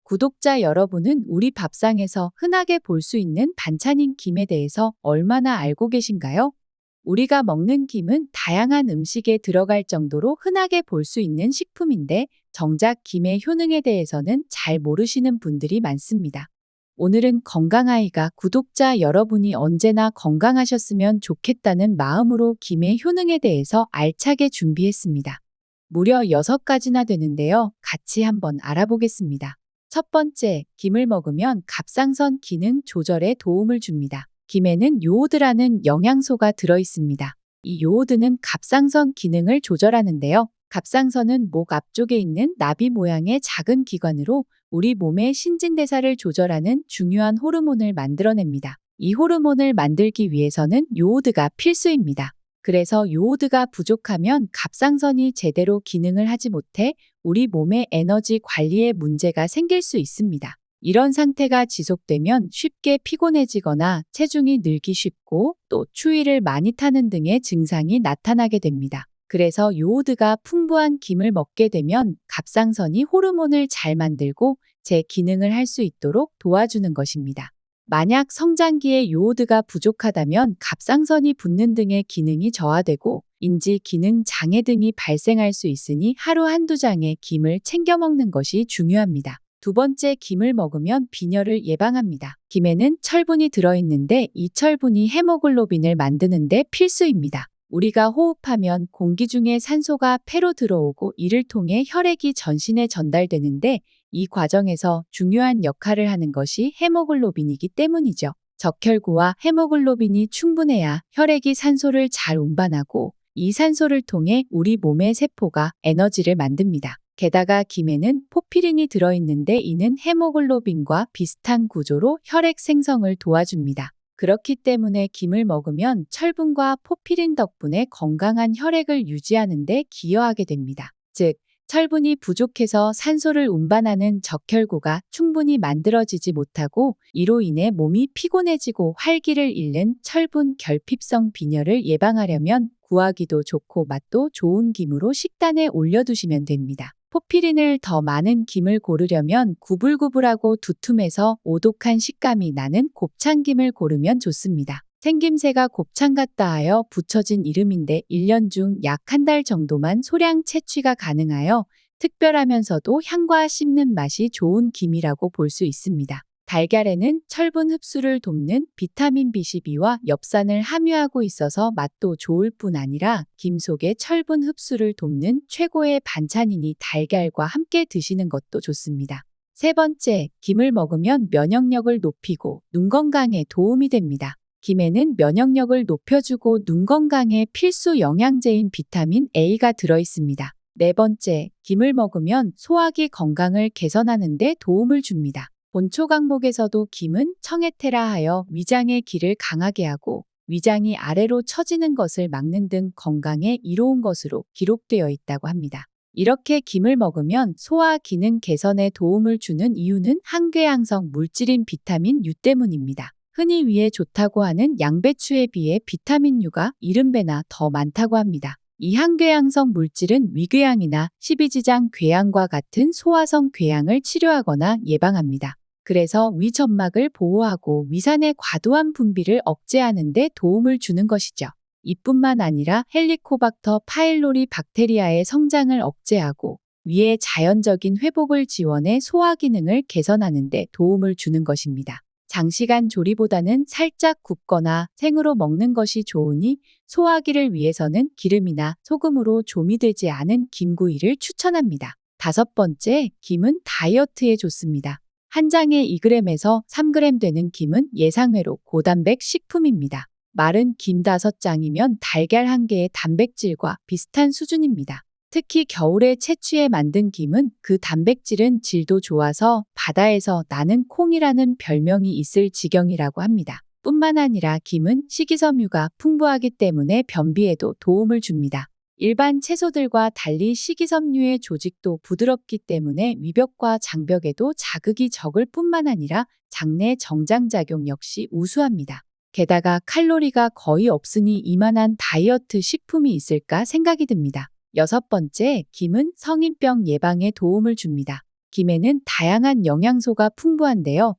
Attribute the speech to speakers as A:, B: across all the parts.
A: 구독자 여러분은 우리 밥상에서 흔하게 볼 수 있는 반찬인 김에 대해서 얼마나 알고 계신가요? 우리가 먹는 김은 다양한 음식에 들어갈 정도로 흔하게 볼 수 있는 식품인데 정작 김의 효능에 대해서는 잘 모르시는 분들이 많습니다. 오늘은 건강아이가 구독자 여러분이 언제나 건강하셨으면 좋겠다는 마음으로 김의 효능에 대해서 알차게 준비했습니다. 무려 6가지나 되는데요. 같이 한번 알아보겠습니다. 첫 번째, 김을 먹으면 갑상선 기능 조절에 도움을 줍니다. 김에는 요오드라는 영양소가 들어있습니다. 이 요오드는 갑상선 기능을 조절하는데요. 갑상선은 목 앞쪽에 있는 나비 모양의 작은 기관으로 우리 몸의 신진대사를 조절하는 중요한 호르몬을 만들어냅니다. 이 호르몬을 만들기 위해서는 요오드가 필수입니다. 그래서 요오드가 부족하면 갑상선이 제대로 기능을 하지 못해 우리 몸의 에너지 관리에 문제가 생길 수 있습니다. 이런 상태가 지속되면 쉽게 피곤해지거나 체중이 늘기 쉽고 또 추위를 많이 타는 등의 증상이 나타나게 됩니다. 그래서 요오드가 풍부한 김을 먹게 되면 갑상선이 호르몬을 잘 만들고 제 기능을 할 수 있도록 도와주는 것입니다. 만약 성장기에 요오드가 부족하다면 갑상선이 붓는 등의 기능이 저하되고 인지 기능 장애 등이 발생할 수 있으니 하루 한두 장의 김을 챙겨 먹는 것이 중요합니다. 두 번째, 김을 먹으면 빈혈을 예방합니다. 김에는 철분이 들어있는데 이 철분이 헤모글로빈을 만드는 데 필수입니다. 우리가 호흡하면 공기 중에 산소가 폐로 들어오고 이를 통해 혈액이 전신에 전달되는데 이 과정에서 중요한 역할을 하는 것이 헤모글로빈이기 때문이죠. 적혈구와 헤모글로빈이 충분해야 혈액이 산소를 잘 운반하고 이 산소를 통해 우리 몸의 세포가 에너지를 만듭니다. 게다가 김에는 포피린이 들어있는데 이는 헤모글로빈과 비슷한 구조로 혈액 생성을 도와줍니다. 그렇기 때문에 김을 먹으면 철분과 포피린 덕분에 건강한 혈액을 유지하는 데 기여하게 됩니다. 즉, 철분이 부족해서 산소를 운반하는 적혈구가 충분히 만들어지지 못하고 이로 인해 몸이 피곤해지고 활기를 잃는 철분 결핍성 빈혈을 예방하려면 구하기도 좋고 맛도 좋은 김으로 식단에 올려두시면 됩니다. 포피린을 더 많은 김을 고르려면 구불구불하고 두툼해서 오독한 식감이 나는 곱창김을 고르면 좋습니다. 생김새가 곱창 같다 하여 붙여진 이름인데 1년 중 약 한 달 정도만 소량 채취가 가능하여 특별하면서도 향과 씹는 맛이 좋은 김이라고 볼 수 있습니다. 달걀에는 철분 흡수를 돕는 비타민 B12와 엽산을 함유하고 있어서 맛도 좋을 뿐 아니라 김 속의 철분 흡수를 돕는 최고의 반찬이니 달걀과 함께 드시는 것도 좋습니다. 세 번째, 김을 먹으면 면역력을 높이고 눈 건강에 도움이 됩니다. 김에는 면역력을 높여주고 눈 건강에 필수 영양제인 비타민 A가 들어있습니다. 네 번째, 김을 먹으면 소화기 건강을 개선하는 데 도움을 줍니다. 본초 강목에서도 김은 청해태라 하여 위장의 기를 강하게 하고 위장이 아래로 처지는 것을 막는 등 건강에 이로운 것으로 기록되어 있다고 합니다. 이렇게 김을 먹으면 소화 기능 개선에 도움을 주는 이유는 항궤양성 물질인 비타민 U 때문입니다. 흔히 위에 좋다고 하는 양배추에 비해 비타민 U가 70배나 더 많다고 합니다. 이 항궤양성 물질은 위궤양이나 십이지장 궤양과 같은 소화성 궤양을 치료하거나 예방합니다. 그래서 위 점막을 보호하고 위산의 과도한 분비를 억제하는 데 도움을 주는 것이죠. 이뿐만 아니라 헬리코박터 파일로리 박테리아의 성장을 억제하고 위의 자연적인 회복을 지원해 소화 기능을 개선하는 데 도움을 주는 것입니다. 장시간 조리보다는 살짝 굽거나 생으로 먹는 것이 좋으니 소화기를 위해서는 기름이나 소금으로 조미되지 않은 김구이를 추천합니다. 다섯 번째, 김은 다이어트에 좋습니다. 한 장에 2g에서 3g 되는 김은 예상외로 고단백 식품입니다. 마른 김 5장이면 달걀 1개의 단백질과 비슷한 수준입니다. 특히 겨울에 채취해 만든 김은 그 단백질은 질도 좋아서 바다에서 나는 콩이라는 별명이 있을 지경이라고 합니다. 뿐만 아니라 김은 식이섬유가 풍부하기 때문에 변비에도 도움을 줍니다. 일반 채소들과 달리 식이섬유의 조직도 부드럽기 때문에 위벽과 장벽에도 자극이 적을 뿐만 아니라 장내 정장작용 역시 우수합니다. 게다가 칼로리가 거의 없으니 이만한 다이어트 식품이 있을까 생각이 듭니다. 여섯 번째, 김은 성인병 예방에 도움을 줍니다. 김에는 다양한 영양소가 풍부한데요.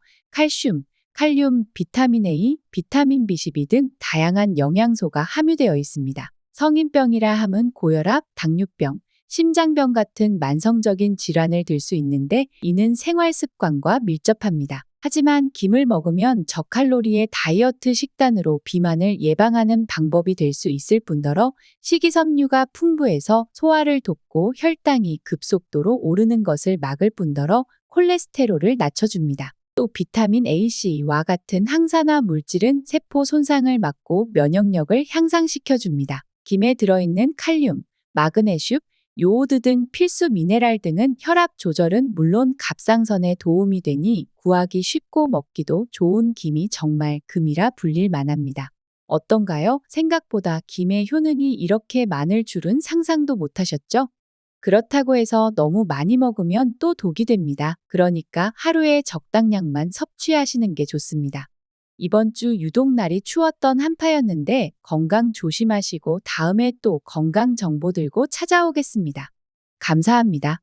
A: 칼륨, 비타민 A, 비타민 B12 등 다양한 영양소가 함유되어 있습니다. 성인병이라 함은 고혈압, 당뇨병, 심장병 같은 만성적인 질환을 들 수 있는데 이는 생활 습관과 밀접합니다. 하지만 김을 먹으면 저칼로리의 다이어트 식단으로 비만을 예방하는 방법이 될 수 있을 뿐더러 식이섬유가 풍부해서 소화를 돕고 혈당이 급속도로 오르는 것을 막을 뿐더러 콜레스테롤을 낮춰줍니다. 또 비타민 A, C와 같은 항산화 물질은 세포 손상을 막고 면역력을 향상시켜줍니다. 김에 들어있는 칼륨, 마그네슘, 요오드 등 필수 미네랄 등은 혈압 조절은 물론 갑상선에 도움이 되니 구하기 쉽고 먹기도 좋은 김이 정말 금이라 불릴 만합니다. 어떤가요? 생각보다 김의 효능이 이렇게 많을 줄은 상상도 못하셨죠? 그렇다고 해서 너무 많이 먹으면 또 독이 됩니다. 그러니까 하루에 적당량만 섭취하시는 게 좋습니다. 이번 주 유독 날이 추웠던 한파였는데 건강 조심하시고 다음에 또 건강 정보 들고 찾아오겠습니다. 감사합니다.